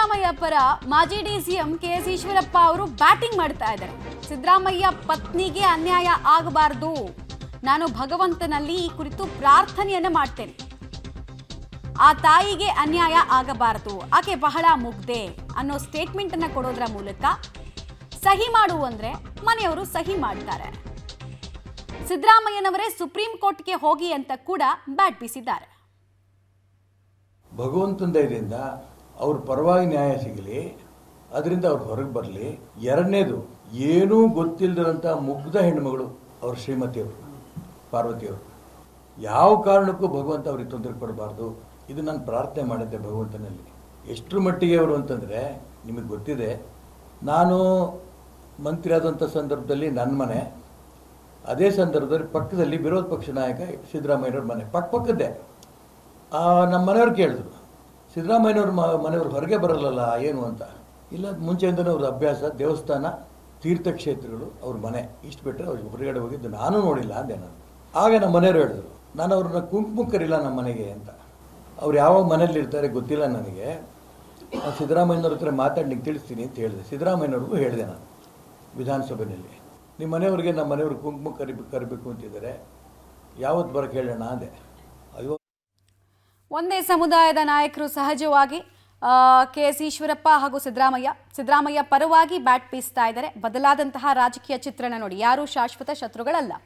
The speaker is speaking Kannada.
ಸಿದ್ದರಾಮಯ್ಯ ಪರ ಮಾಜಿ ಡಿಸಿಎಂ ಕೆಎಸ್ ಈಶ್ವರಪ್ಪ ಅವರು ಬ್ಯಾಟಿಂಗ್ ಮಾಡ್ತಾ ಇದ್ದಾರೆ. ಸಿದ್ದರಾಮಯ್ಯ ಪತ್ನಿಗೆ ಅನ್ಯಾಯ ಆಗಬಾರದು, ನಾನು ಭಗವಂತನಲ್ಲಿ ಈ ಕುರಿತು ಪ್ರಾರ್ಥನೆಯನ್ನ ಮಾಡ್ತೇನೆ. ಆ ತಾಯಿಗೆ ಅನ್ಯಾಯ ಆಗಬಾರದು, ಆಕೆ ಬಹಳ ಮುಗ್ಧೆ ಅನ್ನೋ ಸ್ಟೇಟ್ಮೆಂಟ್ ಅನ್ನ ಕೊಡೋದ್ರ ಮೂಲಕ ಸಹಿ ಮಾಡು ಅಂದ್ರೆ ಮನೆಯವರು ಸಹಿ ಮಾಡ್ತಾರೆ. ಸಿದ್ದರಾಮಯ್ಯನವರೇ ಸುಪ್ರೀಂ ಕೋರ್ಟ್ಗೆ ಹೋಗಿ ಅಂತ ಕೂಡ ಬ್ಯಾಟ್ ಬೀಸಿದ್ದಾರೆ. ಭಗವಂತನ ದಯದಿಂದ ಅವ್ರ ಪರವಾಗಿ ನ್ಯಾಯ ಸಿಗಲಿ, ಅದರಿಂದ ಅವ್ರು ಹೊರಗೆ ಬರಲಿ. ಎರಡನೇದು, ಏನೂ ಗೊತ್ತಿಲ್ಲದಂಥ ಮುಗ್ಧ ಹೆಣ್ಣುಮಗಳು ಅವ್ರ ಶ್ರೀಮತಿಯವರು, ಪಾರ್ವತಿಯವರು. ಯಾವ ಕಾರಣಕ್ಕೂ ಭಗವಂತ ಅವ್ರಿಗೆ ತೊಂದರೆ ಕೊಡಬಾರ್ದು, ಇದು ನಾನು ಪ್ರಾರ್ಥನೆ ಮಾಡಿದ್ದೆ ಭಗವಂತನಲ್ಲಿ. ಎಷ್ಟರ ಮಟ್ಟಿಗೆ ಅವರು ಅಂತಂದರೆ ನಿಮಗೆ ಗೊತ್ತಿದೆ, ನಾನು ಮಂತ್ರಿ ಆದಂಥ ಸಂದರ್ಭದಲ್ಲಿ ನನ್ನ ಮನೆ, ಅದೇ ಸಂದರ್ಭದಲ್ಲಿ ಪಕ್ಕದಲ್ಲಿ ವಿರೋಧ ಪಕ್ಷ ನಾಯಕ ಸಿದ್ದರಾಮಯ್ಯನವ್ರ ಮನೆ ಪಕ್ಕದ್ದೇ. ನಮ್ಮ ಮನೆಯವ್ರು ಕೇಳಿದ್ರು, ಸಿದ್ದರಾಮಯ್ಯನವ್ರ ಮನೆಯವ್ರು ಹೊರಗೆ ಬರಲ್ಲ ಏನು ಅಂತ. ಇಲ್ಲ, ಮುಂಚೆಯಿಂದಲೂ ಅವ್ರ ಅಭ್ಯಾಸ ದೇವಸ್ಥಾನ, ತೀರ್ಥಕ್ಷೇತ್ರಗಳು ಅವ್ರ ಮನೆ, ಇಷ್ಟು ಬಿಟ್ಟರೆ ಅವ್ರಿಗೆ ಹೊರಗಡೆ ಹೋಗಿದ್ದು ನಾನು ನೋಡಿಲ್ಲ ಅಂದೆ ನಾನು. ಆಗ ನಮ್ಮ ಮನೆಯವರು ಹೇಳಿದ್ರು, ನಾನು ಅವ್ರನ್ನ ಕುಂಕುಮ ಕರಿಲ್ಲ ನಮ್ಮ ಮನೆಗೆ ಅಂತ. ಅವ್ರು ಯಾವಾಗ ಮನೇಲಿ ಇರ್ತಾರೆ ಗೊತ್ತಿಲ್ಲ ನನಗೆ, ಸಿದ್ದರಾಮಯ್ಯನವ್ರ ಹತ್ರ ಮಾತಾಡಿ ನಿಂಗೆ ತಿಳಿಸ್ತೀನಿ ಅಂತ ಹೇಳಿದೆ. ಸಿದ್ದರಾಮಯ್ಯನವ್ರಿಗೂ ಹೇಳಿದೆ ನಾನು ವಿಧಾನಸಭೆಯಲ್ಲಿ, ನಿಮ್ಮ ಮನೆಯವ್ರಿಗೆ ನಮ್ಮ ಮನೆಯವ್ರಿಗೆ ಕುಂಕುಮ ಕರಿಬೇಕು ಅಂತಿದ್ದಾರೆ, ಯಾವತ್ತು ಬರೋಕ್ಕೆ ಹೇಳೋಣ ಅಂದೆ. ಅಯ್ಯೋ, ಒಂದೇ ಸಮುದಾಯದ ನಾಯಕರು ಸಹಜವಾಗಿ ಕೆಎಸ್ ಈಶ್ವರಪ್ಪ ಹಾಗೂ ಸಿದ್ದರಾಮಯ್ಯ ಪರವಾಗಿ ಬ್ಯಾಟ್ ಬೀಸ್ತಾ ಇದ್ದಾರೆ. ಬದಲಾದಂತಹ ರಾಜಕೀಯ ಚಿತ್ರಣ ನೋಡಿ, ಯಾರೂ ಶಾಶ್ವತ ಶತ್ರುಗಳಲ್ಲ.